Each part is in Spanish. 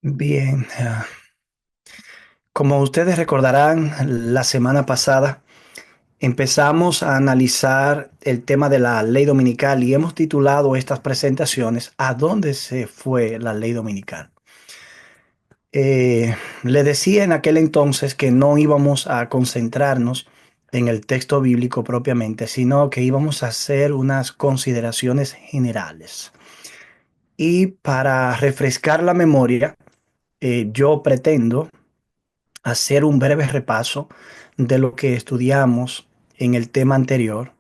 Bien, como ustedes recordarán, la semana pasada empezamos a analizar el tema de la ley dominical y hemos titulado estas presentaciones ¿A dónde se fue la ley dominical? Le decía en aquel entonces que no íbamos a concentrarnos en el texto bíblico propiamente, sino que íbamos a hacer unas consideraciones generales. Y para refrescar la memoria, yo pretendo hacer un breve repaso de lo que estudiamos en el tema anterior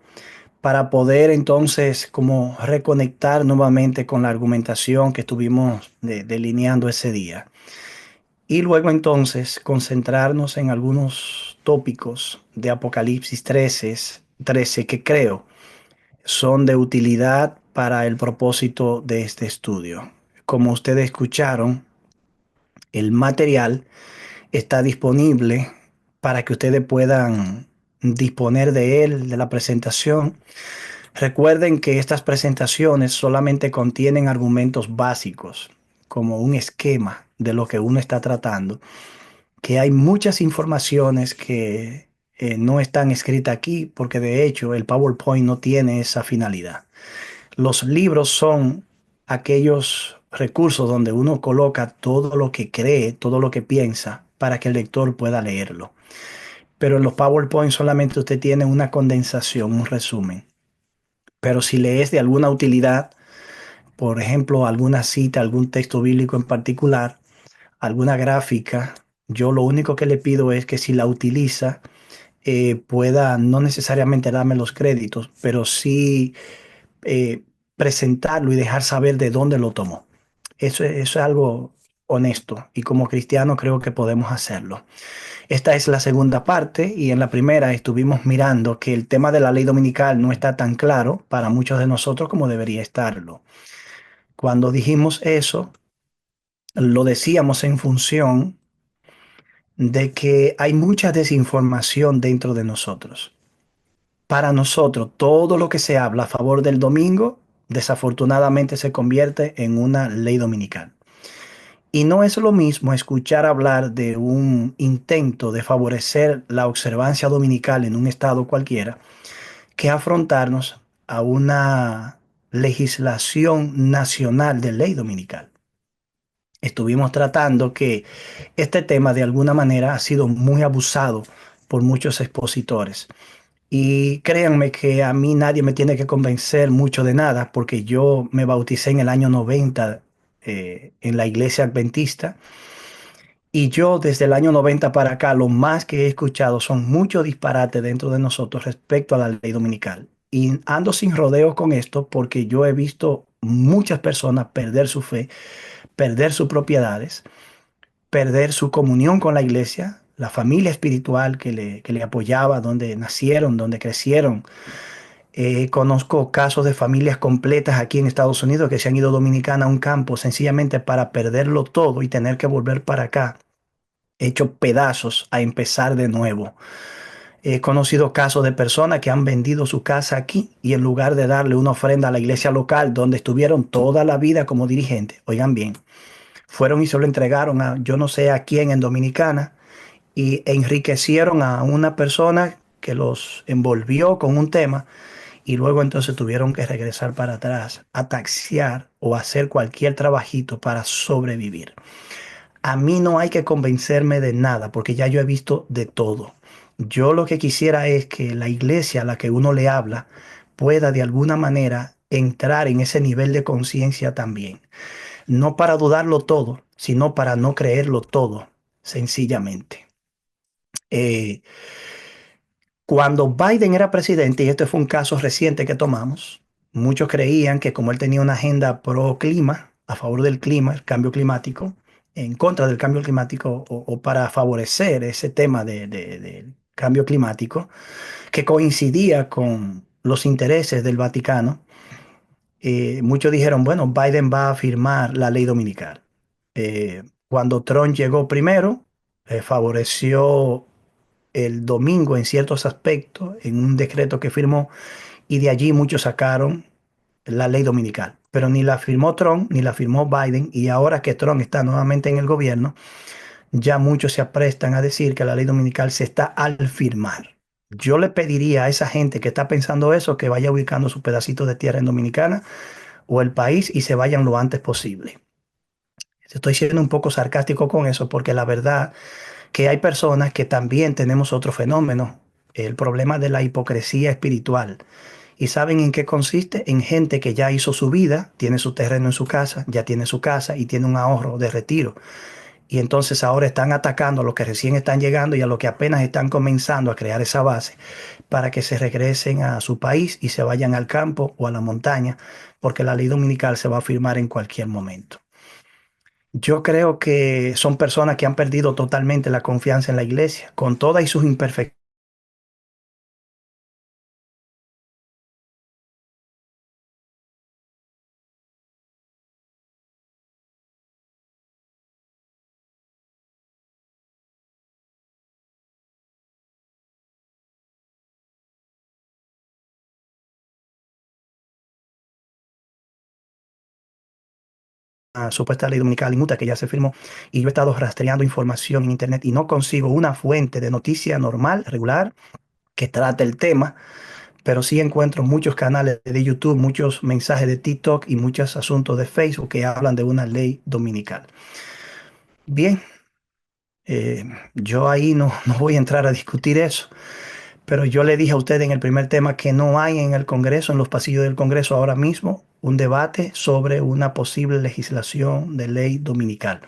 para poder entonces como reconectar nuevamente con la argumentación que estuvimos delineando ese día. Y luego entonces concentrarnos en algunos tópicos de Apocalipsis 13 que creo son de utilidad para el propósito de este estudio. Como ustedes escucharon, el material está disponible para que ustedes puedan disponer de él, de la presentación. Recuerden que estas presentaciones solamente contienen argumentos básicos, como un esquema de lo que uno está tratando, que hay muchas informaciones que no están escritas aquí, porque de hecho el PowerPoint no tiene esa finalidad. Los libros son aquellos recursos donde uno coloca todo lo que cree, todo lo que piensa, para que el lector pueda leerlo. Pero en los PowerPoint solamente usted tiene una condensación, un resumen. Pero si le es de alguna utilidad, por ejemplo, alguna cita, algún texto bíblico en particular, alguna gráfica, yo lo único que le pido es que si la utiliza, pueda no necesariamente darme los créditos, pero sí eh, presentarlo y dejar saber de dónde lo tomó. Eso es algo honesto y como cristiano creo que podemos hacerlo. Esta es la segunda parte y en la primera estuvimos mirando que el tema de la ley dominical no está tan claro para muchos de nosotros como debería estarlo. Cuando dijimos eso, lo decíamos en función de que hay mucha desinformación dentro de nosotros. Para nosotros, todo lo que se habla a favor del domingo, desafortunadamente se convierte en una ley dominical. Y no es lo mismo escuchar hablar de un intento de favorecer la observancia dominical en un estado cualquiera que afrontarnos a una legislación nacional de ley dominical. Estuvimos tratando que este tema de alguna manera ha sido muy abusado por muchos expositores. Y créanme que a mí nadie me tiene que convencer mucho de nada porque yo me bauticé en el año 90 en la iglesia adventista y yo desde el año 90 para acá lo más que he escuchado son muchos disparates dentro de nosotros respecto a la ley dominical. Y ando sin rodeos con esto porque yo he visto muchas personas perder su fe, perder sus propiedades, perder su comunión con la iglesia, la familia espiritual que le apoyaba, donde nacieron, donde crecieron. Conozco casos de familias completas aquí en Estados Unidos que se han ido dominicana a un campo sencillamente para perderlo todo y tener que volver para acá, hecho pedazos, a empezar de nuevo. He conocido casos de personas que han vendido su casa aquí y en lugar de darle una ofrenda a la iglesia local donde estuvieron toda la vida como dirigentes, oigan bien, fueron y se lo entregaron a yo no sé a quién en Dominicana y enriquecieron a una persona que los envolvió con un tema y luego entonces tuvieron que regresar para atrás a taxiar o hacer cualquier trabajito para sobrevivir. A mí no hay que convencerme de nada porque ya yo he visto de todo. Yo lo que quisiera es que la iglesia a la que uno le habla pueda de alguna manera entrar en ese nivel de conciencia también. No para dudarlo todo, sino para no creerlo todo, sencillamente. Eh, Cuando Biden era presidente, y este fue un caso reciente que tomamos, muchos creían que como él tenía una agenda pro clima, a favor del clima, el cambio climático, en contra del cambio climático o para favorecer ese tema del cambio climático, que coincidía con los intereses del Vaticano, muchos dijeron, bueno, Biden va a firmar la ley dominical. Cuando Trump llegó primero, favoreció el domingo en ciertos aspectos, en un decreto que firmó, y de allí muchos sacaron la ley dominical. pero ni la firmó Trump ni la firmó Biden, y ahora que Trump está nuevamente en el gobierno, ya muchos se aprestan a decir que la ley dominical se está al firmar. Yo le pediría a esa gente que está pensando eso que vaya ubicando su pedacito de tierra en Dominicana o el país y se vayan lo antes posible. Estoy siendo un poco sarcástico con eso porque la verdad que hay personas que también tenemos otro fenómeno, el problema de la hipocresía espiritual. ¿Y saben en qué consiste? En gente que ya hizo su vida, tiene su terreno en su casa, ya tiene su casa y tiene un ahorro de retiro. Y entonces ahora están atacando a los que recién están llegando y a los que apenas están comenzando a crear esa base para que se regresen a su país y se vayan al campo o a la montaña, porque la ley dominical se va a firmar en cualquier momento. Yo creo que son personas que han perdido totalmente la confianza en la iglesia, con todas y sus imperfecciones. Supuesta ley dominical inmuta que ya se firmó, y yo he estado rastreando información en internet y no consigo una fuente de noticia normal, regular, que trate el tema, pero sí encuentro muchos canales de YouTube, muchos mensajes de TikTok y muchos asuntos de Facebook que hablan de una ley dominical. Bien, eh, yo ahí no voy a entrar a discutir eso, pero yo le dije a usted en el primer tema que no hay en el Congreso, en los pasillos del Congreso ahora mismo, un debate sobre una posible legislación de ley dominical.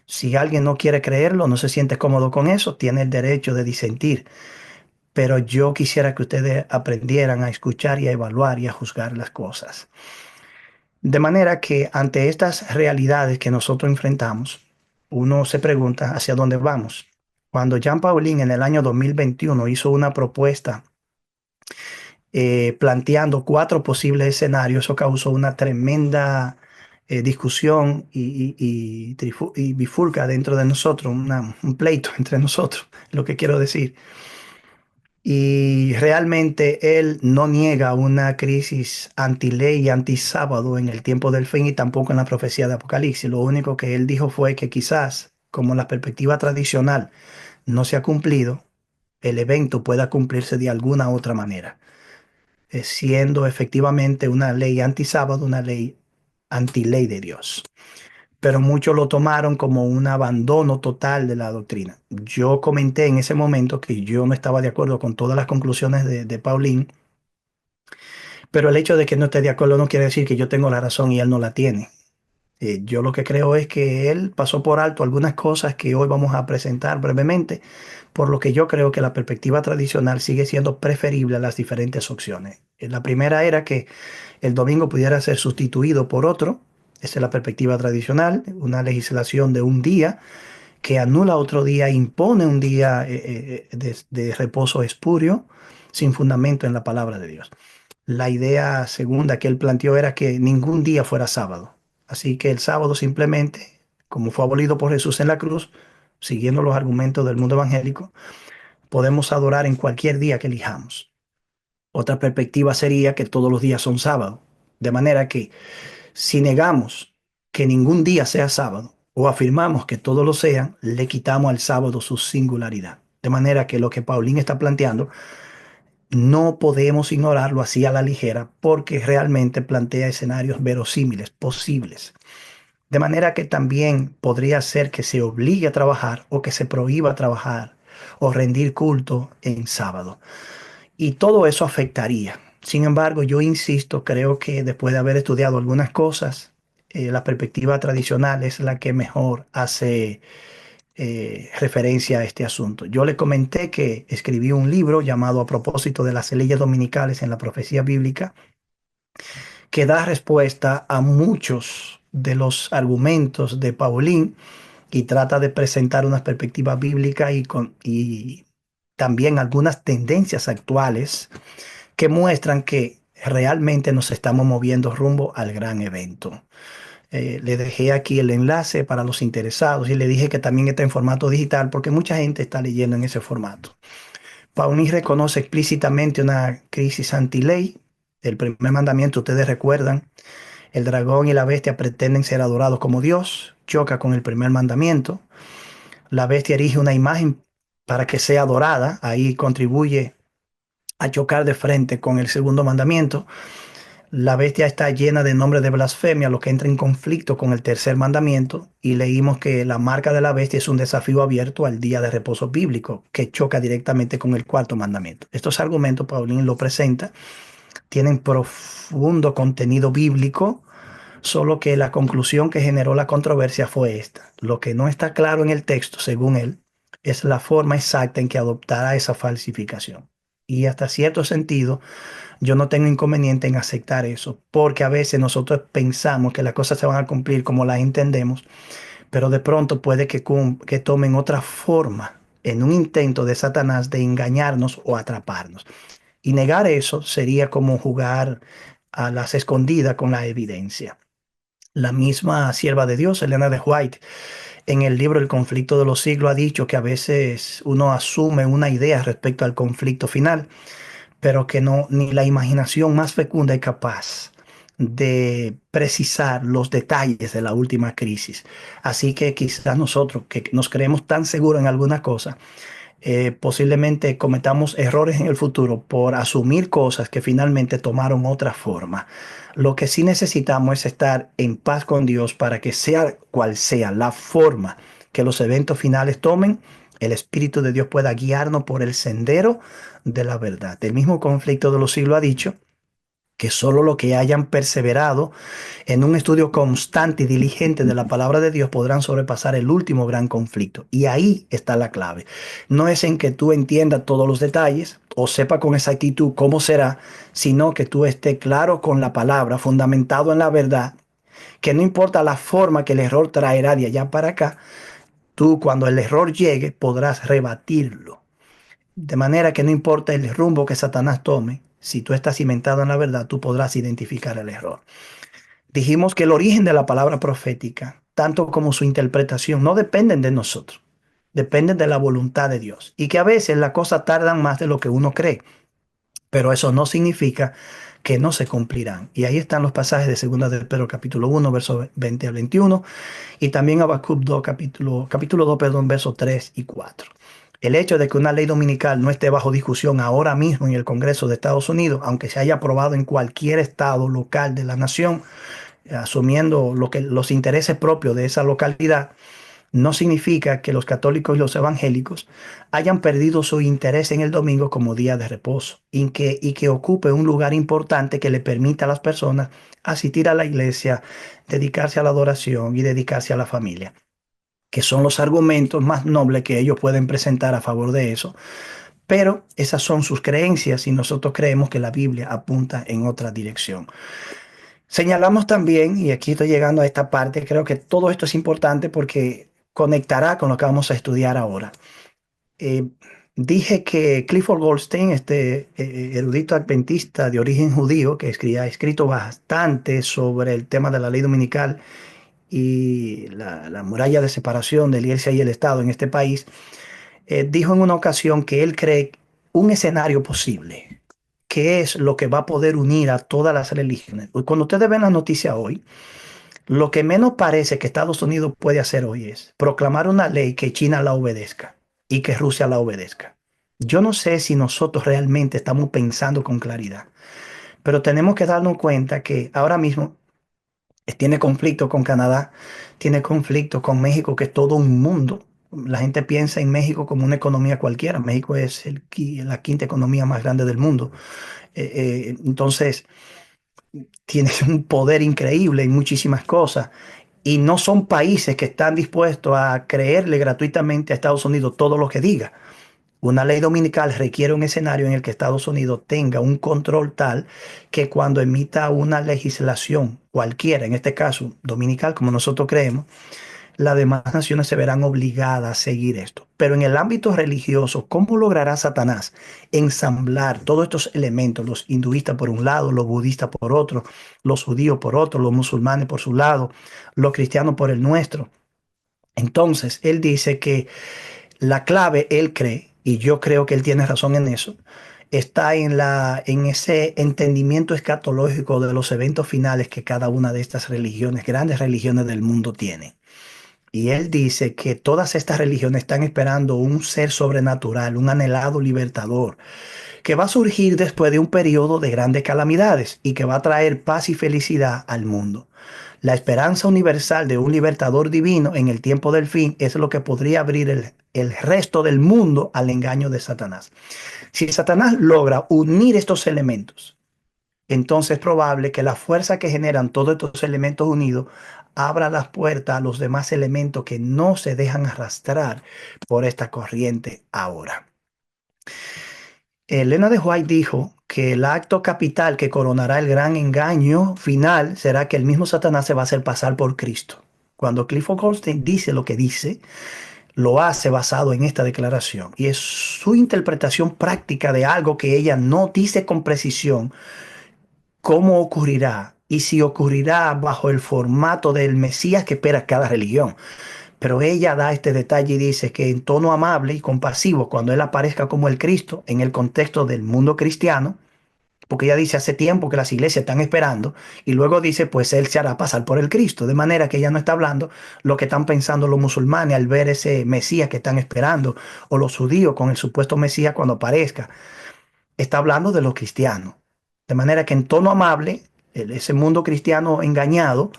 Si alguien no quiere creerlo, no se siente cómodo con eso, tiene el derecho de disentir. Pero yo quisiera que ustedes aprendieran a escuchar y a evaluar y a juzgar las cosas. De manera que ante estas realidades que nosotros enfrentamos, uno se pregunta hacia dónde vamos. Cuando Jean Paulin en el año 2021 hizo una propuesta planteando cuatro posibles escenarios, eso causó una tremenda discusión y bifurca dentro de nosotros, un pleito entre nosotros, lo que quiero decir. Y realmente él no niega una crisis antiley y antisábado en el tiempo del fin y tampoco en la profecía de Apocalipsis. Lo único que él dijo fue que quizás, como la perspectiva tradicional no se ha cumplido, el evento pueda cumplirse de alguna otra manera, siendo efectivamente una ley antisábado, una ley antiley de Dios. Pero muchos lo tomaron como un abandono total de la doctrina. Yo comenté en ese momento que yo no estaba de acuerdo con todas las conclusiones de Paulín, pero el hecho de que no esté de acuerdo no quiere decir que yo tengo la razón y él no la tiene. Yo lo que creo es que él pasó por alto algunas cosas que hoy vamos a presentar brevemente, por lo que yo creo que la perspectiva tradicional sigue siendo preferible a las diferentes opciones. La primera era que el domingo pudiera ser sustituido por otro. Esa es la perspectiva tradicional, una legislación de un día que anula otro día, impone un día de reposo espurio, sin fundamento en la palabra de Dios. La idea segunda que él planteó era que ningún día fuera sábado. Así que el sábado simplemente, como fue abolido por Jesús en la cruz, siguiendo los argumentos del mundo evangélico, podemos adorar en cualquier día que elijamos. Otra perspectiva sería que todos los días son sábado. De manera que si negamos que ningún día sea sábado o afirmamos que todos lo sean, le quitamos al sábado su singularidad. De manera que lo que Paulín está planteando no podemos ignorarlo así a la ligera porque realmente plantea escenarios verosímiles, posibles. De manera que también podría ser que se obligue a trabajar o que se prohíba trabajar o rendir culto en sábado. Y todo eso afectaría. Sin embargo, yo insisto, creo que después de haber estudiado algunas cosas, la perspectiva tradicional es la que mejor hace referencia a este asunto. Yo le comenté que escribí un libro llamado A propósito de las leyes dominicales en la profecía bíblica, que da respuesta a muchos de los argumentos de Paulín y trata de presentar una perspectiva bíblica y también algunas tendencias actuales que muestran que realmente nos estamos moviendo rumbo al gran evento. Le dejé aquí el enlace para los interesados y le dije que también está en formato digital porque mucha gente está leyendo en ese formato. Pauni reconoce explícitamente una crisis anti-ley. El primer mandamiento, ustedes recuerdan, El dragón y la bestia pretenden ser adorados como Dios, choca con el primer mandamiento. La bestia erige una imagen para que sea adorada, ahí contribuye a chocar de frente con el segundo mandamiento. La bestia está llena de nombres de blasfemia, lo que entra en conflicto con el tercer mandamiento. Y leímos que la marca de la bestia es un desafío abierto al día de reposo bíblico, que choca directamente con el cuarto mandamiento. Estos argumentos, Paulín lo presenta, tienen profundo contenido bíblico, solo que la conclusión que generó la controversia fue esta. Lo que no está claro en el texto, según él, es la forma exacta en que adoptará esa falsificación. Y hasta cierto sentido, yo no tengo inconveniente en aceptar eso, porque a veces nosotros pensamos que las cosas se van a cumplir como las entendemos, pero de pronto puede que tomen otra forma en un intento de Satanás de engañarnos o atraparnos. Y negar eso sería como jugar a las escondidas con la evidencia. La misma sierva de Dios, Elena de White, en el libro El conflicto de los siglos ha dicho que a veces uno asume una idea respecto al conflicto final, pero que no, ni la imaginación más fecunda es capaz de precisar los detalles de la última crisis. Así que quizás nosotros que nos creemos tan seguros en alguna cosa, posiblemente cometamos errores en el futuro por asumir cosas que finalmente tomaron otra forma. Lo que sí necesitamos es estar en paz con Dios para que sea cual sea la forma que los eventos finales tomen, el Espíritu de Dios pueda guiarnos por el sendero de la verdad. El mismo conflicto de los siglos ha dicho que solo los que hayan perseverado en un estudio constante y diligente de la palabra de Dios podrán sobrepasar el último gran conflicto. Y ahí está la clave. No es en que tú entiendas todos los detalles o sepa con exactitud cómo será, sino que tú estés claro con la palabra, fundamentado en la verdad, que no importa la forma que el error traerá de allá para acá, tú cuando el error llegue podrás rebatirlo. De manera que no importa el rumbo que Satanás tome, si tú estás cimentado en la verdad, tú podrás identificar el error. Dijimos que el origen de la palabra profética, tanto como su interpretación, no dependen de nosotros, dependen de la voluntad de Dios. Y que a veces las cosas tardan más de lo que uno cree, pero eso no significa que no se cumplirán. Y ahí están los pasajes de 2 de Pedro capítulo 1, versos 20 al 21, y también Habacuc 2, capítulo 2, perdón, versos 3 y 4. El hecho de que una ley dominical no esté bajo discusión ahora mismo en el Congreso de Estados Unidos, aunque se haya aprobado en cualquier estado local de la nación, asumiendo los intereses propios de esa localidad, no significa que los católicos y los evangélicos hayan perdido su interés en el domingo como día de reposo y que ocupe un lugar importante que le permita a las personas asistir a la iglesia, dedicarse a la adoración y dedicarse a la familia, que son los argumentos más nobles que ellos pueden presentar a favor de eso. Pero esas son sus creencias y nosotros creemos que la Biblia apunta en otra dirección. Señalamos también, y aquí estoy llegando a esta parte, creo que todo esto es importante porque conectará con lo que vamos a estudiar ahora. Eh, Dije que Clifford Goldstein, este erudito adventista de origen judío, que ha escrito bastante sobre el tema de la ley dominical y la muralla de separación de la iglesia y el Estado en este país, dijo en una ocasión que él cree un escenario posible, que es lo que va a poder unir a todas las religiones. Cuando ustedes ven la noticia hoy, lo que menos parece que Estados Unidos puede hacer hoy es proclamar una ley que China la obedezca y que Rusia la obedezca. Yo no sé si nosotros realmente estamos pensando con claridad, pero tenemos que darnos cuenta que ahora mismo tiene conflicto con Canadá, tiene conflicto con México, que es todo un mundo. La gente piensa en México como una economía cualquiera. México es la quinta economía más grande del mundo. Entonces, tiene un poder increíble en muchísimas cosas. Y no son países que están dispuestos a creerle gratuitamente a Estados Unidos todo lo que diga. Una ley dominical requiere un escenario en el que Estados Unidos tenga un control tal que cuando emita una legislación cualquiera, en este caso dominical, como nosotros creemos, las demás naciones se verán obligadas a seguir esto. Pero en el ámbito religioso, ¿cómo logrará Satanás ensamblar todos estos elementos, los hinduistas por un lado, los budistas por otro, los judíos por otro, los musulmanes por su lado, los cristianos por el nuestro? Entonces, él dice que la clave, él cree, y yo creo que él tiene razón en eso, está en ese entendimiento escatológico de los eventos finales que cada una de estas religiones, grandes religiones del mundo, tiene. Y él dice que todas estas religiones están esperando un ser sobrenatural, un anhelado libertador, que va a surgir después de un periodo de grandes calamidades y que va a traer paz y felicidad al mundo. La esperanza universal de un libertador divino en el tiempo del fin es lo que podría abrir el resto del mundo al engaño de Satanás. Si Satanás logra unir estos elementos, entonces es probable que la fuerza que generan todos estos elementos unidos abra las puertas a los demás elementos que no se dejan arrastrar por esta corriente ahora. Elena de White dijo que el acto capital que coronará el gran engaño final será que el mismo Satanás se va a hacer pasar por Cristo. Cuando Clifford Goldstein dice lo que dice, lo hace basado en esta declaración y es su interpretación práctica de algo que ella no dice con precisión cómo ocurrirá y si ocurrirá bajo el formato del Mesías que espera cada religión. Pero ella da este detalle y dice que en tono amable y compasivo, cuando él aparezca como el Cristo en el contexto del mundo cristiano, porque ella dice hace tiempo que las iglesias están esperando, y luego dice, pues él se hará pasar por el Cristo, de manera que ella no está hablando lo que están pensando los musulmanes al ver ese Mesías que están esperando, o los judíos con el supuesto Mesías cuando aparezca. Está hablando de los cristianos. De manera que en tono amable, ese mundo cristiano engañado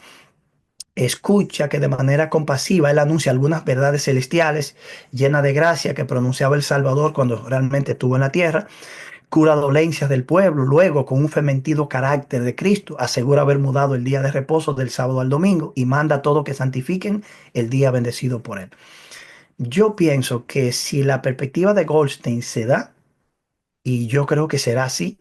escucha que de manera compasiva él anuncia algunas verdades celestiales llenas de gracia que pronunciaba el Salvador cuando realmente estuvo en la tierra, cura dolencias del pueblo, luego con un fementido carácter de Cristo, asegura haber mudado el día de reposo del sábado al domingo y manda a todos que santifiquen el día bendecido por él. Yo pienso que si la perspectiva de Goldstein se da, y yo creo que será así,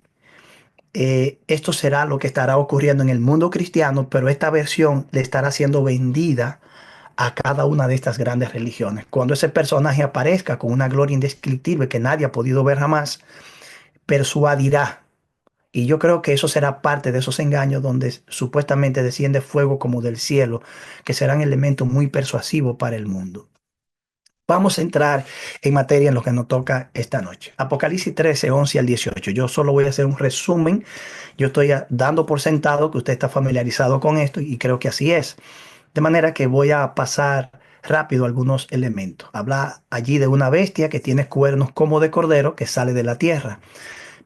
esto será lo que estará ocurriendo en el mundo cristiano, pero esta versión le estará siendo vendida a cada una de estas grandes religiones. Cuando ese personaje aparezca con una gloria indescriptible que nadie ha podido ver jamás, persuadirá. Y yo creo que eso será parte de esos engaños donde supuestamente desciende fuego como del cielo, que serán elementos muy persuasivos para el mundo. Vamos a entrar en materia en lo que nos toca esta noche. Apocalipsis 13, 11 al 18. Yo solo voy a hacer un resumen. Yo estoy dando por sentado que usted está familiarizado con esto y creo que así es. De manera que voy a pasar rápido algunos elementos. Habla allí de una bestia que tiene cuernos como de cordero que sale de la tierra.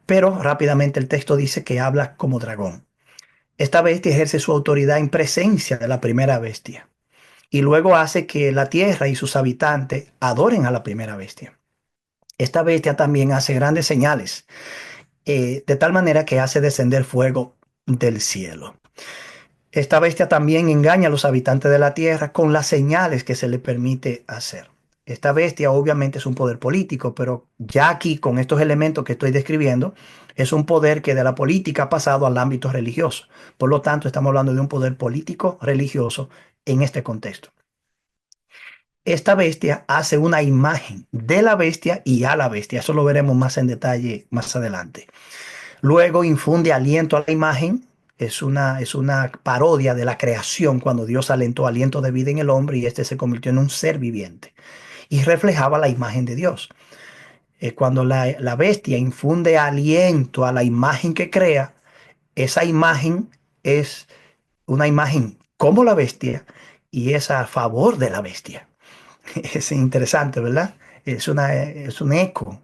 Pero rápidamente el texto dice que habla como dragón. Esta bestia ejerce su autoridad en presencia de la primera bestia y luego hace que la tierra y sus habitantes adoren a la primera bestia. Esta bestia también hace grandes señales, de tal manera que hace descender fuego del cielo. Esta bestia también engaña a los habitantes de la tierra con las señales que se le permite hacer. Esta bestia obviamente es un poder político, pero ya aquí con estos elementos que estoy describiendo, es un poder que de la política ha pasado al ámbito religioso. Por lo tanto, estamos hablando de un poder político religioso en este contexto. Esta bestia hace una imagen de la bestia y a la bestia. Eso lo veremos más en detalle más adelante. Luego infunde aliento a la imagen. Es una parodia de la creación cuando Dios alentó aliento de vida en el hombre y este se convirtió en un ser viviente y reflejaba la imagen de Dios. Cuando la bestia infunde aliento a la imagen que crea, esa imagen es una imagen como la bestia y es a favor de la bestia. Es interesante, ¿verdad? Es un eco,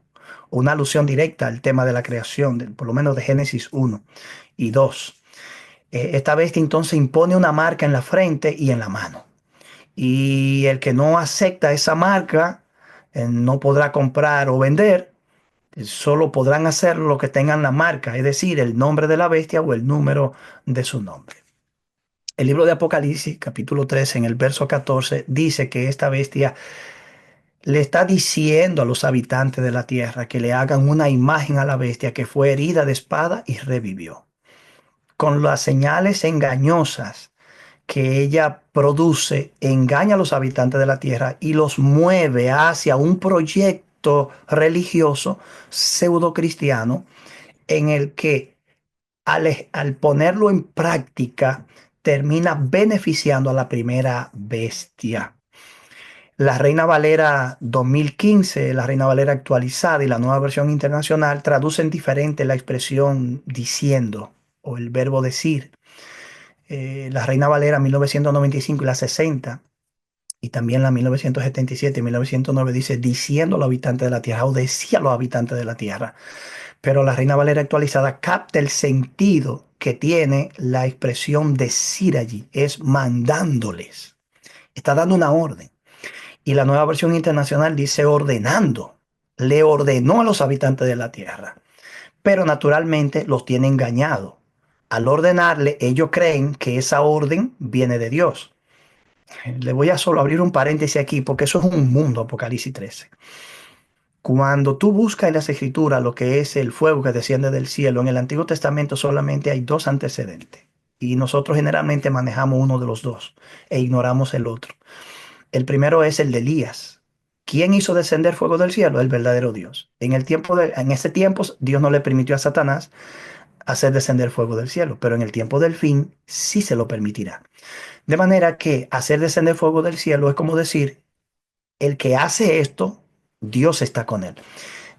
una alusión directa al tema de la creación, por lo menos de Génesis 1 y 2. Esta bestia entonces impone una marca en la frente y en la mano. Y el que no acepta esa marca no podrá comprar o vender, solo podrán hacer lo que tengan la marca, es decir, el nombre de la bestia o el número de su nombre. El libro de Apocalipsis, capítulo 13, en el verso 14, dice que esta bestia le está diciendo a los habitantes de la tierra que le hagan una imagen a la bestia que fue herida de espada y revivió. Con las señales engañosas que ella produce, engaña a los habitantes de la tierra y los mueve hacia un proyecto religioso pseudo cristiano en el que al ponerlo en práctica termina beneficiando a la primera bestia. La Reina Valera 2015, la Reina Valera actualizada y la nueva versión internacional traducen diferente la expresión diciendo o el verbo decir. La Reina Valera 1995 y la 60 y también la 1977 y 1909 dice diciendo a los habitantes de la tierra o decía a los habitantes de la tierra. Pero la Reina Valera actualizada capta el sentido que tiene la expresión decir allí, es mandándoles. Está dando una orden. Y la nueva versión internacional dice ordenando. Le ordenó a los habitantes de la tierra. Pero naturalmente los tiene engañados. Al ordenarle, ellos creen que esa orden viene de Dios. Le voy a solo abrir un paréntesis aquí porque eso es un mundo, Apocalipsis 13. Cuando tú buscas en las escrituras lo que es el fuego que desciende del cielo, en el Antiguo Testamento solamente hay dos antecedentes. Y nosotros generalmente manejamos uno de los dos e ignoramos el otro. El primero es el de Elías. ¿Quién hizo descender fuego del cielo? El verdadero Dios. En ese tiempo Dios no le permitió a Satanás hacer descender fuego del cielo, pero en el tiempo del fin sí se lo permitirá. De manera que hacer descender fuego del cielo es como decir, el que hace esto, Dios está con él.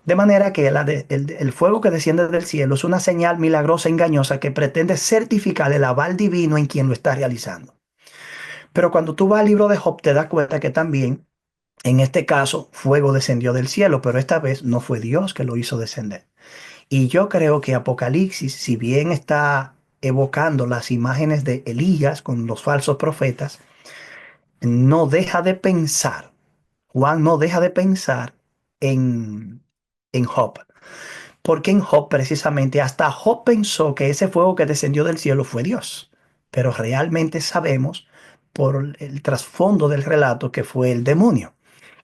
De manera que el fuego que desciende del cielo es una señal milagrosa e engañosa que pretende certificar el aval divino en quien lo está realizando. Pero cuando tú vas al libro de Job, te das cuenta que también, en este caso, fuego descendió del cielo, pero esta vez no fue Dios que lo hizo descender. Y yo creo que Apocalipsis, si bien está evocando las imágenes de Elías con los falsos profetas, no deja de pensar, Juan no deja de pensar en, en Job. Porque en Job, precisamente, hasta Job pensó que ese fuego que descendió del cielo fue Dios. Pero realmente sabemos por el trasfondo del relato que fue el demonio.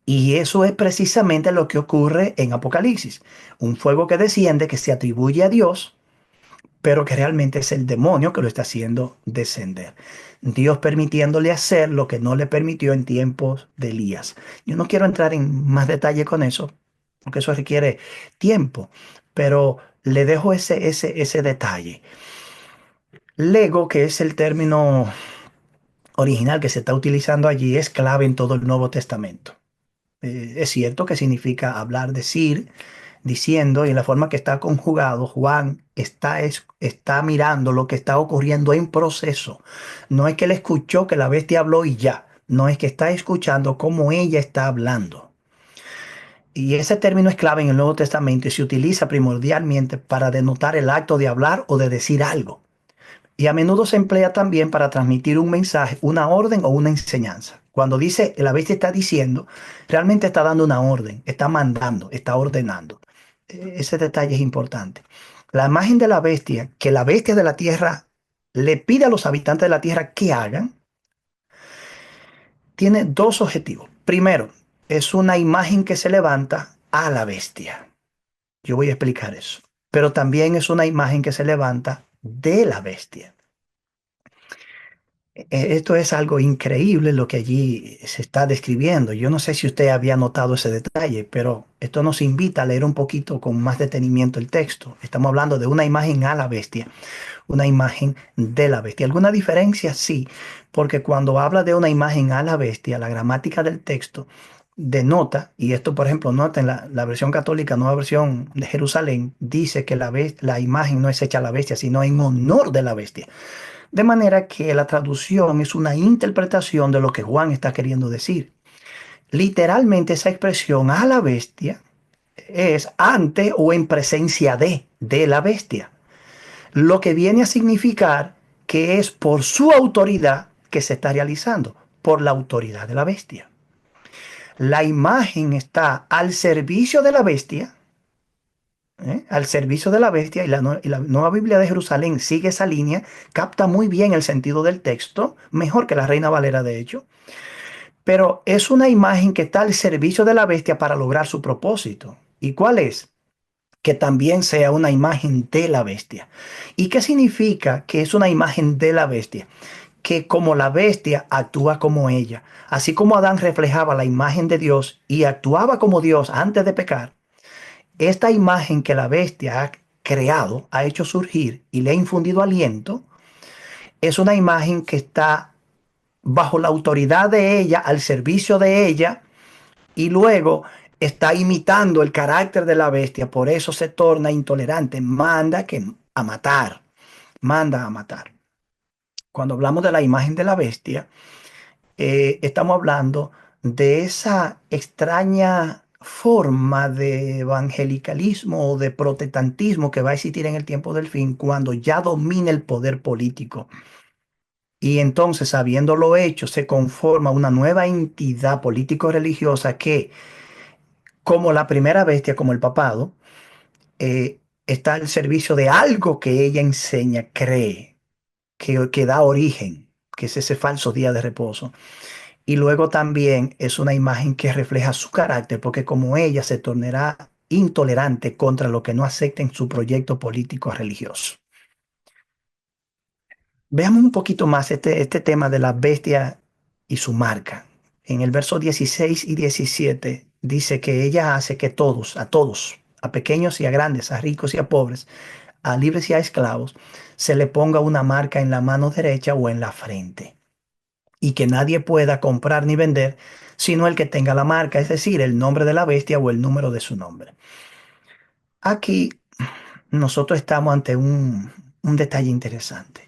Y eso es precisamente lo que ocurre en Apocalipsis. Un fuego que desciende, que se atribuye a Dios, pero que realmente es el demonio que lo está haciendo descender. Dios permitiéndole hacer lo que no le permitió en tiempos de Elías. Yo no quiero entrar en más detalle con eso, porque eso requiere tiempo, pero le dejo ese detalle. Lego, que es el término original que se está utilizando allí, es clave en todo el Nuevo Testamento. Es cierto que significa hablar, decir, diciendo, y en la forma que está conjugado, Juan está mirando lo que está ocurriendo en proceso. No es que él escuchó que la bestia habló y ya, no es que está escuchando cómo ella está hablando. Y ese término es clave en el Nuevo Testamento y se utiliza primordialmente para denotar el acto de hablar o de decir algo. Y a menudo se emplea también para transmitir un mensaje, una orden o una enseñanza. Cuando dice, la bestia está diciendo, realmente está dando una orden, está mandando, está ordenando. Ese detalle es importante. La imagen de la bestia, que la bestia de la tierra le pide a los habitantes de la tierra que hagan, tiene dos objetivos. Primero, es una imagen que se levanta a la bestia. Yo voy a explicar eso. Pero también es una imagen que se levanta de la bestia. Esto es algo increíble lo que allí se está describiendo. Yo no sé si usted había notado ese detalle, pero esto nos invita a leer un poquito con más detenimiento el texto. Estamos hablando de una imagen a la bestia, una imagen de la bestia. ¿Alguna diferencia? Sí, porque cuando habla de una imagen a la bestia, la gramática del texto denota, y esto por ejemplo nota en la versión católica, nueva versión de Jerusalén, dice que la imagen no es hecha a la bestia, sino en honor de la bestia. De manera que la traducción es una interpretación de lo que Juan está queriendo decir. Literalmente esa expresión a la bestia es ante o en presencia de la bestia. Lo que viene a significar que es por su autoridad que se está realizando, por la autoridad de la bestia. La imagen está al servicio de la bestia, al servicio de la bestia, y la Nueva Biblia de Jerusalén sigue esa línea, capta muy bien el sentido del texto, mejor que la Reina Valera de hecho, pero es una imagen que está al servicio de la bestia para lograr su propósito. ¿Y cuál es? Que también sea una imagen de la bestia. ¿Y qué significa que es una imagen de la bestia? Que como la bestia actúa como ella, así como Adán reflejaba la imagen de Dios y actuaba como Dios antes de pecar, esta imagen que la bestia ha creado, ha hecho surgir y le ha infundido aliento, es una imagen que está bajo la autoridad de ella, al servicio de ella, y luego está imitando el carácter de la bestia, por eso se torna intolerante, a matar, manda a matar. Cuando hablamos de la imagen de la bestia, estamos hablando de esa extraña forma de evangelicalismo o de protestantismo que va a existir en el tiempo del fin, cuando ya domina el poder político. Y entonces, habiéndolo hecho, se conforma una nueva entidad político-religiosa que, como la primera bestia, como el papado, está al servicio de algo que ella enseña, cree, que da origen, que es ese falso día de reposo. Y luego también es una imagen que refleja su carácter, porque como ella se tornará intolerante contra lo que no acepten su proyecto político religioso. Veamos un poquito más este tema de la bestia y su marca. En el verso 16 y 17 dice que ella hace que todos, a pequeños y a grandes, a ricos y a pobres, a libres y a esclavos, se le ponga una marca en la mano derecha o en la frente, y que nadie pueda comprar ni vender sino el que tenga la marca, es decir, el nombre de la bestia o el número de su nombre. Aquí nosotros estamos ante un detalle interesante.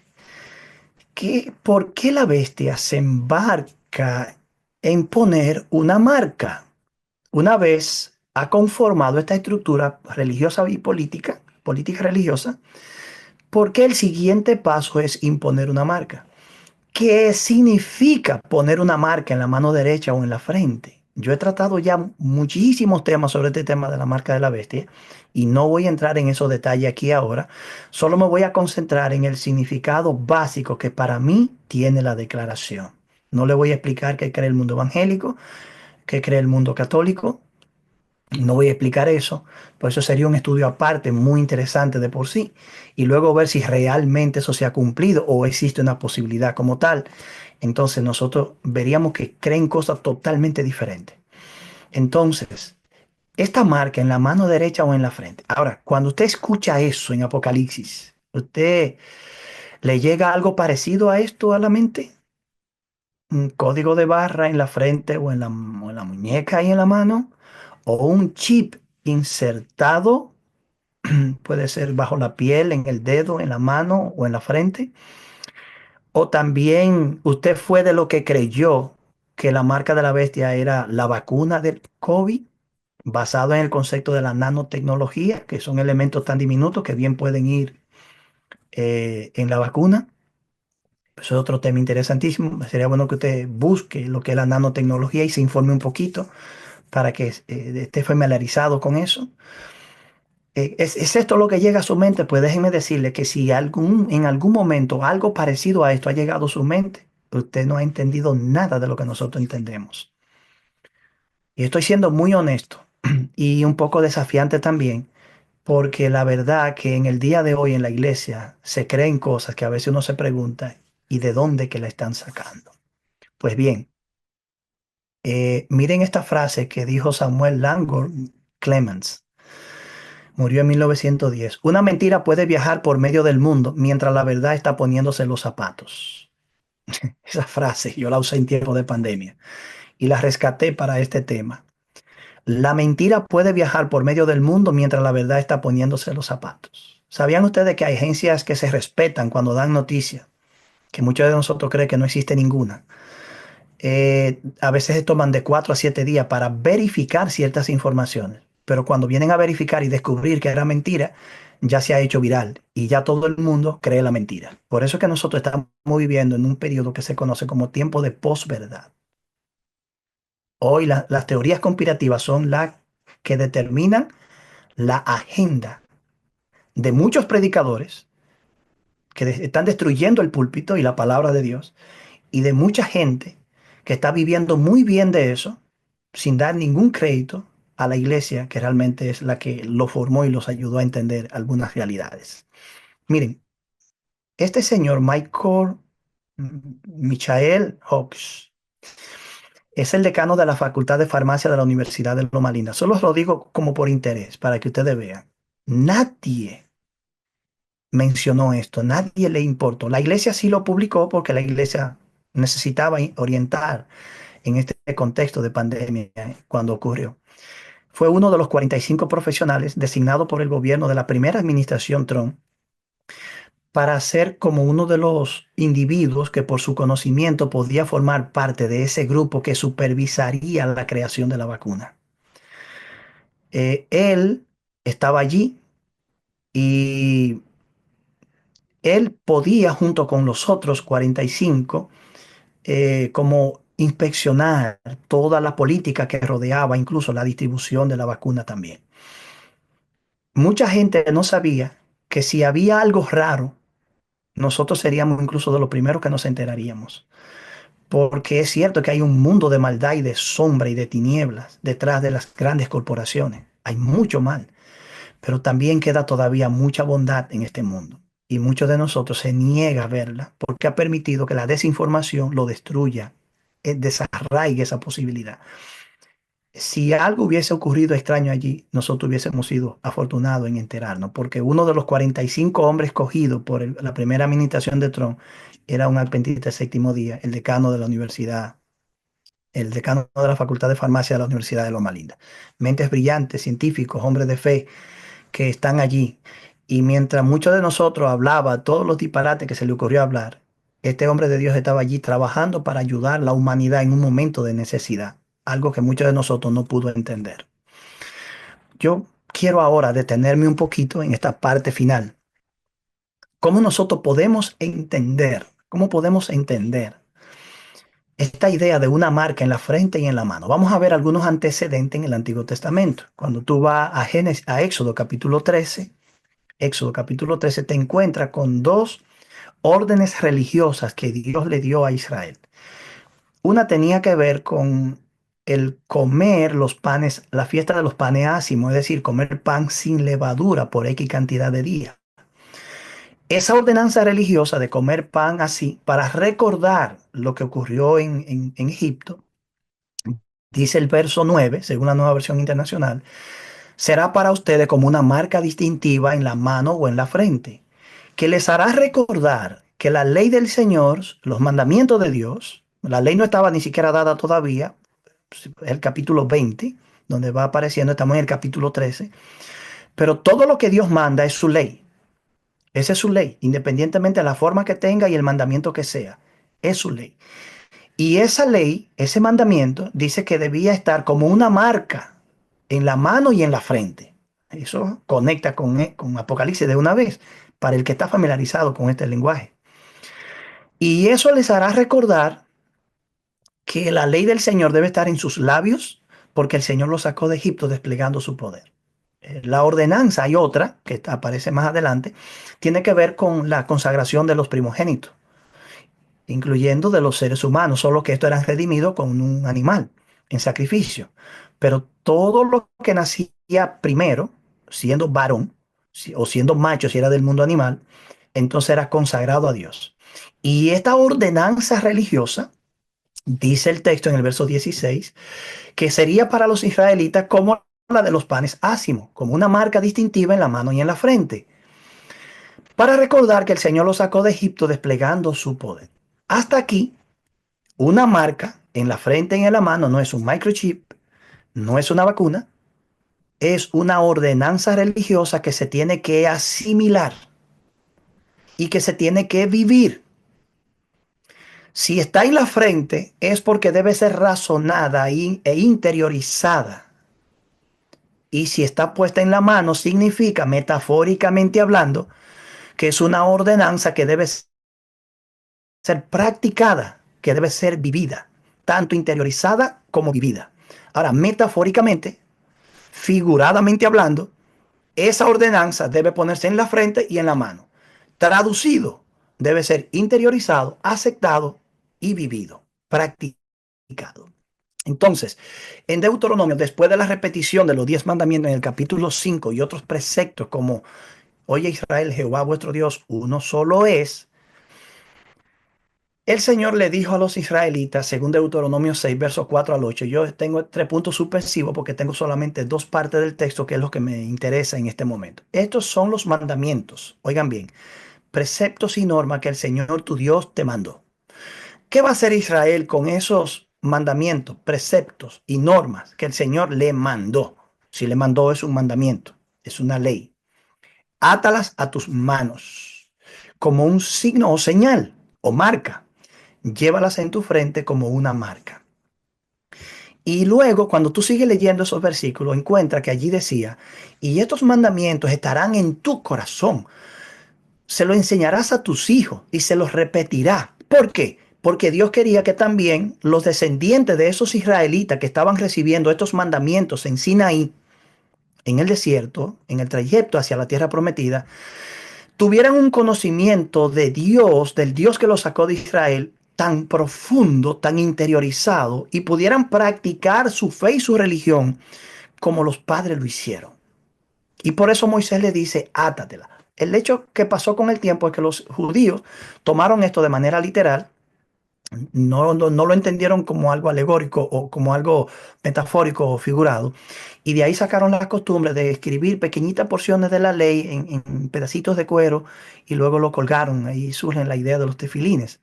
¿Por qué la bestia se embarca en poner una marca? Una vez ha conformado esta estructura religiosa y política religiosa, ¿por qué el siguiente paso es imponer una marca? ¿Qué significa poner una marca en la mano derecha o en la frente? Yo he tratado ya muchísimos temas sobre este tema de la marca de la bestia y no voy a entrar en esos detalles aquí ahora. Solo me voy a concentrar en el significado básico que para mí tiene la declaración. No le voy a explicar qué cree el mundo evangélico, qué cree el mundo católico. No voy a explicar eso, por eso sería un estudio aparte muy interesante de por sí, y luego ver si realmente eso se ha cumplido o existe una posibilidad como tal. Entonces nosotros veríamos que creen cosas totalmente diferentes. Entonces, esta marca en la mano derecha o en la frente. Ahora, cuando usted escucha eso en Apocalipsis, ¿usted le llega algo parecido a esto a la mente? ¿Un código de barra en la frente o en la muñeca y en la mano? ¿O un chip insertado? Puede ser bajo la piel, en el dedo, en la mano o en la frente. O también usted fue de lo que creyó que la marca de la bestia era la vacuna del COVID, basado en el concepto de la nanotecnología, que son elementos tan diminutos que bien pueden ir en la vacuna. Eso es otro tema interesantísimo. Sería bueno que usted busque lo que es la nanotecnología y se informe un poquito para que esté familiarizado con eso. ¿Es esto lo que llega a su mente? Pues déjenme decirle que si en algún momento algo parecido a esto ha llegado a su mente, usted no ha entendido nada de lo que nosotros entendemos. Y estoy siendo muy honesto y un poco desafiante también, porque la verdad que en el día de hoy en la iglesia se creen cosas que a veces uno se pregunta, ¿y de dónde que la están sacando? Pues bien, miren esta frase que dijo Samuel Langford Clemens. Murió en 1910. Una mentira puede viajar por medio del mundo mientras la verdad está poniéndose los zapatos. Esa frase yo la usé en tiempo de pandemia y la rescaté para este tema. La mentira puede viajar por medio del mundo mientras la verdad está poniéndose los zapatos. ¿Sabían ustedes que hay agencias que se respetan cuando dan noticias? Que muchos de nosotros creen que no existe ninguna. A veces se toman de 4 a 7 días para verificar ciertas informaciones, pero cuando vienen a verificar y descubrir que era mentira, ya se ha hecho viral y ya todo el mundo cree la mentira. Por eso es que nosotros estamos viviendo en un periodo que se conoce como tiempo de posverdad. Hoy las teorías conspirativas son las que determinan la agenda de muchos predicadores que están destruyendo el púlpito y la palabra de Dios, y de mucha gente que está viviendo muy bien de eso, sin dar ningún crédito a la iglesia, que realmente es la que lo formó y los ayudó a entender algunas realidades. Miren, este señor Michael Hawks es el decano de la Facultad de Farmacia de la Universidad de Loma Linda. Solo lo digo como por interés, para que ustedes vean. Nadie mencionó esto, nadie le importó. La iglesia sí lo publicó porque la iglesia necesitaba orientar en este contexto de pandemia cuando ocurrió. Fue uno de los 45 profesionales designados por el gobierno de la primera administración Trump para ser como uno de los individuos que por su conocimiento podía formar parte de ese grupo que supervisaría la creación de la vacuna. Él estaba allí y él podía, junto con los otros 45, como inspeccionar toda la política que rodeaba incluso la distribución de la vacuna también. Mucha gente no sabía que si había algo raro, nosotros seríamos incluso de los primeros que nos enteraríamos. Porque es cierto que hay un mundo de maldad y de sombra y de tinieblas detrás de las grandes corporaciones. Hay mucho mal, pero también queda todavía mucha bondad en este mundo. Y muchos de nosotros se niega a verla porque ha permitido que la desinformación lo destruya, desarraigue esa posibilidad. Si algo hubiese ocurrido extraño allí, nosotros hubiésemos sido afortunados en enterarnos, porque uno de los 45 hombres escogidos por la primera administración de Trump era un adventista del séptimo día, el decano de la universidad, el decano de la Facultad de Farmacia de la Universidad de Loma Linda. Mentes brillantes, científicos, hombres de fe que están allí. Y mientras muchos de nosotros hablaba todos los disparates que se le ocurrió hablar, este hombre de Dios estaba allí trabajando para ayudar a la humanidad en un momento de necesidad, algo que muchos de nosotros no pudo entender. Yo quiero ahora detenerme un poquito en esta parte final. ¿Cómo nosotros podemos entender? ¿Cómo podemos entender esta idea de una marca en la frente y en la mano? Vamos a ver algunos antecedentes en el Antiguo Testamento. Cuando tú vas a, a Éxodo capítulo 13 te encuentras con dos órdenes religiosas que Dios le dio a Israel. Una tenía que ver con el comer los panes, la fiesta de los panes ácimos, es decir, comer pan sin levadura por X cantidad de días. Esa ordenanza religiosa de comer pan así, para recordar lo que ocurrió en Egipto, dice el verso 9, según la nueva versión internacional, será para ustedes como una marca distintiva en la mano o en la frente, que les hará recordar que la ley del Señor, los mandamientos de Dios, la ley no estaba ni siquiera dada todavía, el capítulo 20, donde va apareciendo, estamos en el capítulo 13, pero todo lo que Dios manda es su ley. Esa es su ley, independientemente de la forma que tenga y el mandamiento que sea. Es su ley. Y esa ley, ese mandamiento, dice que debía estar como una marca en la mano y en la frente. Eso conecta con Apocalipsis de una vez, para el que está familiarizado con este lenguaje. Y eso les hará recordar que la ley del Señor debe estar en sus labios, porque el Señor los sacó de Egipto desplegando su poder. La ordenanza, hay otra que aparece más adelante, tiene que ver con la consagración de los primogénitos, incluyendo de los seres humanos, solo que estos eran redimidos con un animal en sacrificio. Pero todo lo que nacía primero, siendo varón o siendo macho, si era del mundo animal, entonces era consagrado a Dios. Y esta ordenanza religiosa, dice el texto en el verso 16, que sería para los israelitas como la de los panes ácimos, como una marca distintiva en la mano y en la frente, para recordar que el Señor los sacó de Egipto desplegando su poder. Hasta aquí, una marca en la frente y en la mano no es un microchip, no es una vacuna, es una ordenanza religiosa que se tiene que asimilar y que se tiene que vivir. Si está en la frente es porque debe ser razonada e interiorizada. Y si está puesta en la mano, significa, metafóricamente hablando, que es una ordenanza que debe ser practicada, que debe ser vivida, tanto interiorizada como vivida. Ahora, metafóricamente, figuradamente hablando, esa ordenanza debe ponerse en la frente y en la mano. Traducido, debe ser interiorizado, aceptado y vivido, practicado. Entonces, en Deuteronomio, después de la repetición de los 10 mandamientos en el capítulo 5 y otros preceptos como, oye Israel, Jehová vuestro Dios, uno solo es, el Señor le dijo a los israelitas, según Deuteronomio 6, versos 4 al 8, yo tengo 3 puntos suspensivos porque tengo solamente 2 partes del texto que es lo que me interesa en este momento. Estos son los mandamientos, oigan bien, preceptos y normas que el Señor tu Dios te mandó, ¿Qué va a hacer Israel con esos mandamientos, preceptos y normas que el Señor le mandó? Si le mandó es un mandamiento, es una ley. Átalas a tus manos como un signo o señal o marca. Llévalas en tu frente como una marca. Y luego, cuando tú sigues leyendo esos versículos, encuentra que allí decía, y estos mandamientos estarán en tu corazón, se lo enseñarás a tus hijos y se los repetirá. ¿Por qué? Porque Dios quería que también los descendientes de esos israelitas que estaban recibiendo estos mandamientos en Sinaí, en el desierto, en el trayecto hacia la tierra prometida, tuvieran un conocimiento de Dios, del Dios que los sacó de Israel, tan profundo, tan interiorizado, y pudieran practicar su fe y su religión como los padres lo hicieron. Y por eso Moisés le dice, átatela. El hecho que pasó con el tiempo es que los judíos tomaron esto de manera literal, no lo entendieron como algo alegórico o como algo metafórico o figurado, y de ahí sacaron la costumbre de escribir pequeñitas porciones de la ley en pedacitos de cuero y luego lo colgaron. Ahí surge la idea de los tefilines.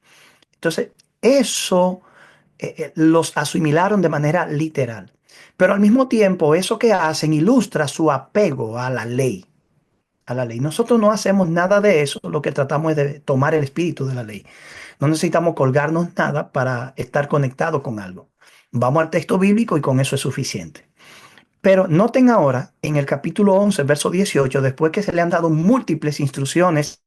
Entonces, eso los asimilaron de manera literal. Pero al mismo tiempo, eso que hacen ilustra su apego a la ley. A la ley. Nosotros no hacemos nada de eso, lo que tratamos es de tomar el espíritu de la ley. No necesitamos colgarnos nada para estar conectados con algo. Vamos al texto bíblico y con eso es suficiente. Pero noten ahora en el capítulo 11, verso 18, después que se le han dado múltiples instrucciones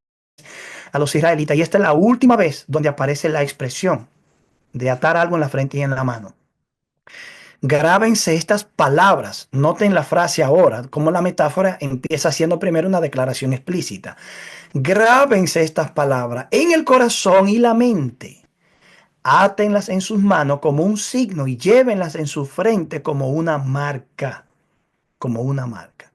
a los israelitas, y esta es la última vez donde aparece la expresión de atar algo en la frente y en la mano. Grábense estas palabras. Noten la frase ahora, como la metáfora empieza haciendo primero una declaración explícita. Grábense estas palabras en el corazón y la mente. Átenlas en sus manos como un signo y llévenlas en su frente como una marca, como una marca.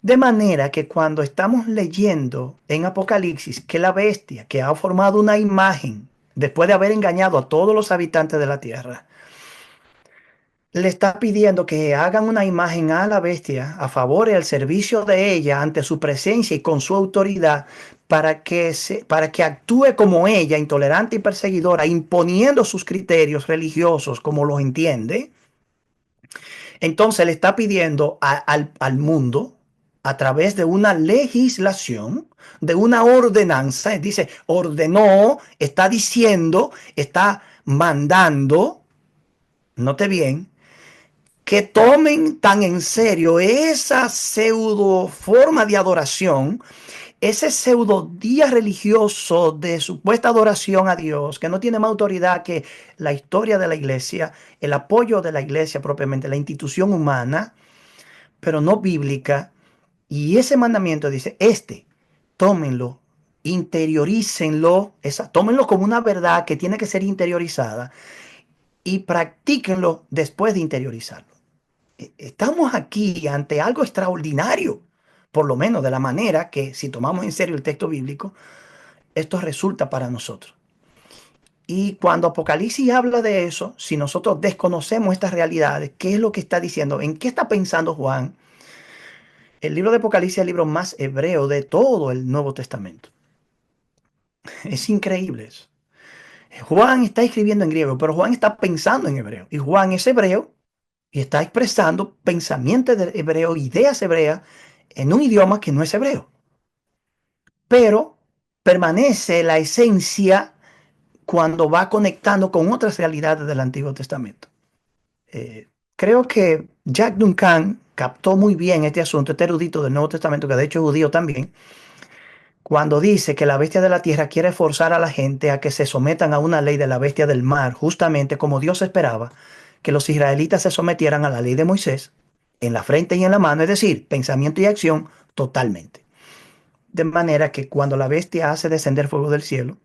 De manera que cuando estamos leyendo en Apocalipsis que la bestia que ha formado una imagen después de haber engañado a todos los habitantes de la tierra, le está pidiendo que hagan una imagen a la bestia a favor y al servicio de ella ante su presencia y con su autoridad para que actúe como ella, intolerante y perseguidora, imponiendo sus criterios religiosos como los entiende. Entonces le está pidiendo al mundo a través de una legislación, de una ordenanza, dice, ordenó, está diciendo, está mandando, note bien, que tomen tan en serio esa pseudo forma de adoración, ese pseudo día religioso de supuesta adoración a Dios, que no tiene más autoridad que la historia de la iglesia, el apoyo de la iglesia propiamente, la institución humana, pero no bíblica. Y ese mandamiento dice, tómenlo, interiorícenlo, tómenlo como una verdad que tiene que ser interiorizada y practíquenlo después de interiorizarlo. Estamos aquí ante algo extraordinario, por lo menos de la manera que si tomamos en serio el texto bíblico, esto resulta para nosotros. Y cuando Apocalipsis habla de eso, si nosotros desconocemos estas realidades, ¿qué es lo que está diciendo? ¿En qué está pensando Juan? El libro de Apocalipsis es el libro más hebreo de todo el Nuevo Testamento. Es increíble eso. Juan está escribiendo en griego, pero Juan está pensando en hebreo. Y Juan es hebreo y está expresando pensamientos de hebreo, ideas hebreas, en un idioma que no es hebreo. Pero permanece la esencia cuando va conectando con otras realidades del Antiguo Testamento. Creo que Jack Duncan captó muy bien este asunto, este erudito del Nuevo Testamento, que de hecho es judío también, cuando dice que la bestia de la tierra quiere forzar a la gente a que se sometan a una ley de la bestia del mar, justamente como Dios esperaba que los israelitas se sometieran a la ley de Moisés, en la frente y en la mano, es decir, pensamiento y acción totalmente. De manera que cuando la bestia hace descender fuego del cielo,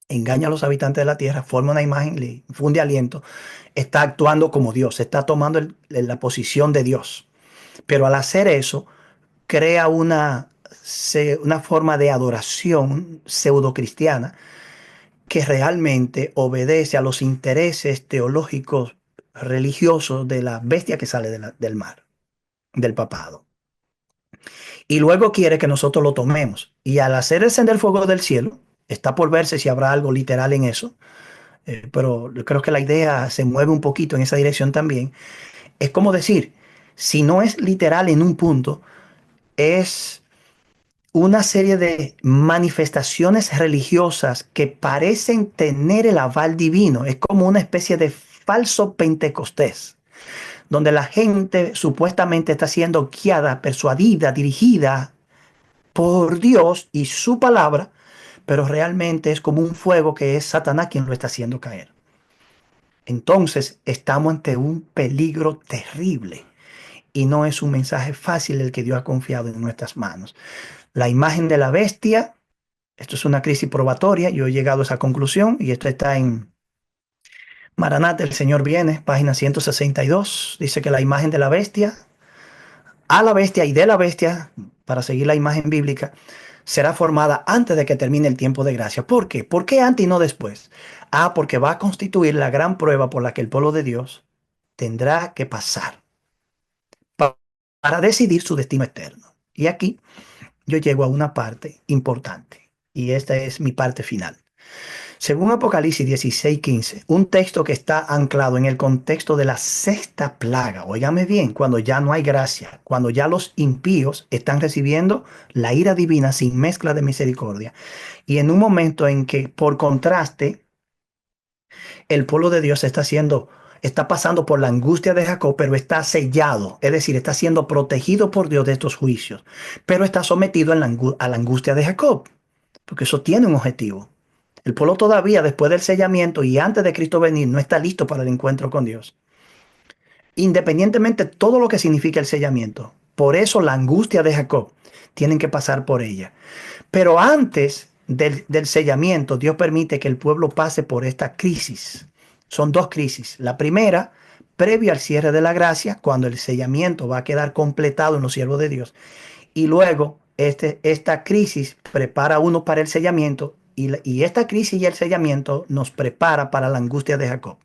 engaña a los habitantes de la tierra, forma una imagen, le infunde aliento, está actuando como Dios, está tomando la posición de Dios. Pero al hacer eso, crea una forma de adoración pseudo-cristiana que realmente obedece a los intereses teológicos religiosos de la bestia que sale del mar, del papado. Y luego quiere que nosotros lo tomemos. Y al hacer descender fuego del cielo, está por verse si habrá algo literal en eso, pero yo creo que la idea se mueve un poquito en esa dirección también. Es como decir, si no es literal en un punto, es una serie de manifestaciones religiosas que parecen tener el aval divino. Es como una especie de falso Pentecostés, donde la gente supuestamente está siendo guiada, persuadida, dirigida por Dios y su palabra, pero realmente es como un fuego que es Satanás quien lo está haciendo caer. Entonces estamos ante un peligro terrible y no es un mensaje fácil el que Dios ha confiado en nuestras manos. La imagen de la bestia, esto es una crisis probatoria, yo he llegado a esa conclusión y esto está en Maranata, el Señor viene, página 162, dice que la imagen de la bestia, a la bestia y de la bestia, para seguir la imagen bíblica, será formada antes de que termine el tiempo de gracia. ¿Por qué? ¿Por qué antes y no después? Ah, porque va a constituir la gran prueba por la que el pueblo de Dios tendrá que pasar para decidir su destino eterno. Y aquí yo llego a una parte importante, y esta es mi parte final. Según Apocalipsis 16:15, un texto que está anclado en el contexto de la sexta plaga, óigame bien, cuando ya no hay gracia, cuando ya los impíos están recibiendo la ira divina sin mezcla de misericordia, y en un momento en que, por contraste, el pueblo de Dios está pasando por la angustia de Jacob, pero está sellado, es decir, está siendo protegido por Dios de estos juicios, pero está sometido a la angustia de Jacob, porque eso tiene un objetivo. El pueblo todavía, después del sellamiento y antes de Cristo venir, no está listo para el encuentro con Dios. Independientemente de todo lo que significa el sellamiento. Por eso la angustia de Jacob tienen que pasar por ella. Pero antes del sellamiento, Dios permite que el pueblo pase por esta crisis. Son dos crisis. La primera, previo al cierre de la gracia, cuando el sellamiento va a quedar completado en los siervos de Dios. Y luego esta crisis prepara a uno para el sellamiento y esta crisis y el sellamiento nos prepara para la angustia de Jacob.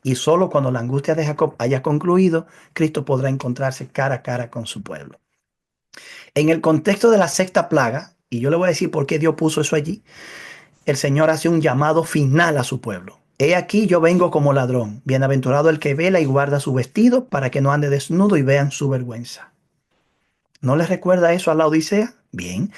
Y solo cuando la angustia de Jacob haya concluido, Cristo podrá encontrarse cara a cara con su pueblo. En el contexto de la sexta plaga, y yo le voy a decir por qué Dios puso eso allí, el Señor hace un llamado final a su pueblo. He aquí yo vengo como ladrón. Bienaventurado el que vela y guarda su vestido para que no ande desnudo y vean su vergüenza. ¿No les recuerda eso a la Odisea? Bien,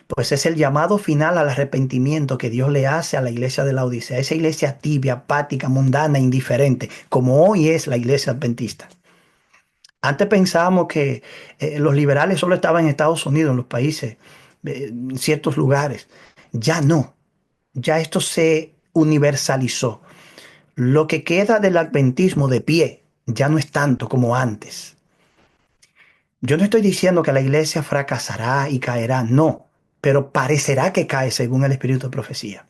pues es el llamado final al arrepentimiento que Dios le hace a la iglesia de la Odisea. Esa iglesia tibia, apática, mundana, indiferente, como hoy es la iglesia adventista. Antes pensábamos que los liberales solo estaban en Estados Unidos, en los países, en ciertos lugares. Ya no, ya esto se universalizó. Lo que queda del adventismo de pie ya no es tanto como antes. Yo no estoy diciendo que la iglesia fracasará y caerá, no, pero parecerá que cae según el espíritu de profecía.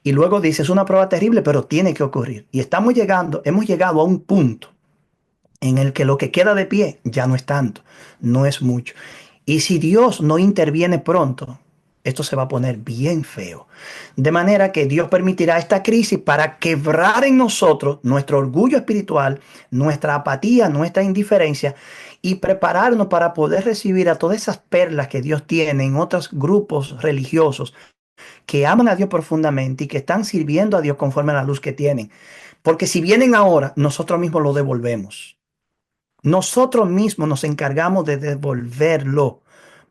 Y luego dice, es una prueba terrible, pero tiene que ocurrir. Y hemos llegado a un punto en el que lo que queda de pie ya no es tanto, no es mucho. Y si Dios no interviene pronto, esto se va a poner bien feo. De manera que Dios permitirá esta crisis para quebrar en nosotros nuestro orgullo espiritual, nuestra apatía, nuestra indiferencia y prepararnos para poder recibir a todas esas perlas que Dios tiene en otros grupos religiosos que aman a Dios profundamente y que están sirviendo a Dios conforme a la luz que tienen. Porque si vienen ahora, nosotros mismos lo devolvemos. Nosotros mismos nos encargamos de devolverlo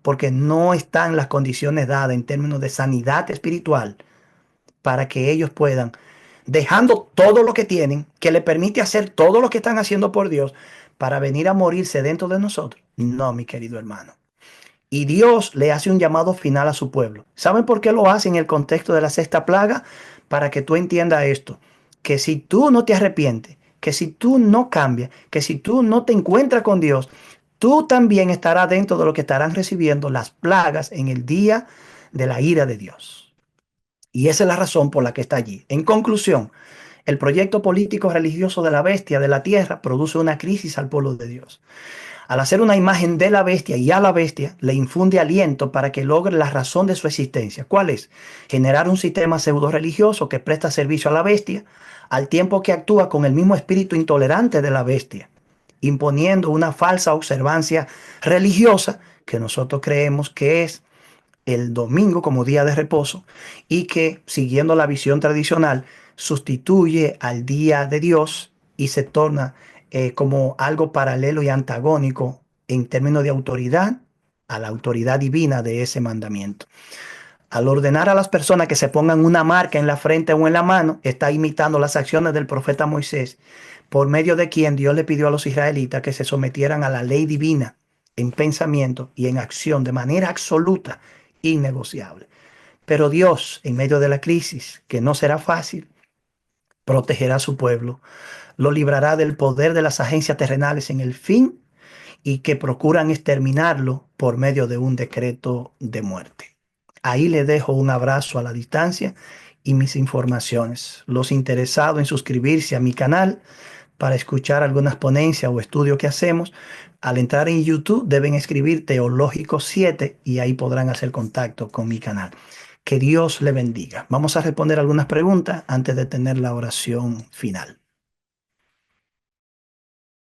porque no están las condiciones dadas en términos de sanidad espiritual para que ellos puedan, dejando todo lo que tienen, que le permite hacer todo lo que están haciendo por Dios, para venir a morirse dentro de nosotros. No, mi querido hermano. Y Dios le hace un llamado final a su pueblo. ¿Saben por qué lo hace en el contexto de la sexta plaga? Para que tú entiendas esto, que si tú no te arrepientes, que si tú no cambias, que si tú no te encuentras con Dios, tú también estarás dentro de lo que estarán recibiendo las plagas en el día de la ira de Dios. Y esa es la razón por la que está allí. En conclusión, el proyecto político religioso de la bestia de la tierra produce una crisis al pueblo de Dios. Al hacer una imagen de la bestia y a la bestia, le infunde aliento para que logre la razón de su existencia. ¿Cuál es? Generar un sistema pseudo religioso que presta servicio a la bestia, al tiempo que actúa con el mismo espíritu intolerante de la bestia, imponiendo una falsa observancia religiosa que nosotros creemos que es el domingo como día de reposo y que, siguiendo la visión tradicional, sustituye al día de Dios y se torna como algo paralelo y antagónico en términos de autoridad a la autoridad divina de ese mandamiento. Al ordenar a las personas que se pongan una marca en la frente o en la mano, está imitando las acciones del profeta Moisés, por medio de quien Dios le pidió a los israelitas que se sometieran a la ley divina en pensamiento y en acción de manera absoluta, innegociable. Pero Dios, en medio de la crisis, que no será fácil, protegerá a su pueblo, lo librará del poder de las agencias terrenales en el fin y que procuran exterminarlo por medio de un decreto de muerte. Ahí le dejo un abrazo a la distancia y mis informaciones. Los interesados en suscribirse a mi canal para escuchar algunas ponencias o estudios que hacemos, al entrar en YouTube deben escribir Teológico 7 y ahí podrán hacer contacto con mi canal. Que Dios le bendiga. Vamos a responder algunas preguntas antes de tener la oración final.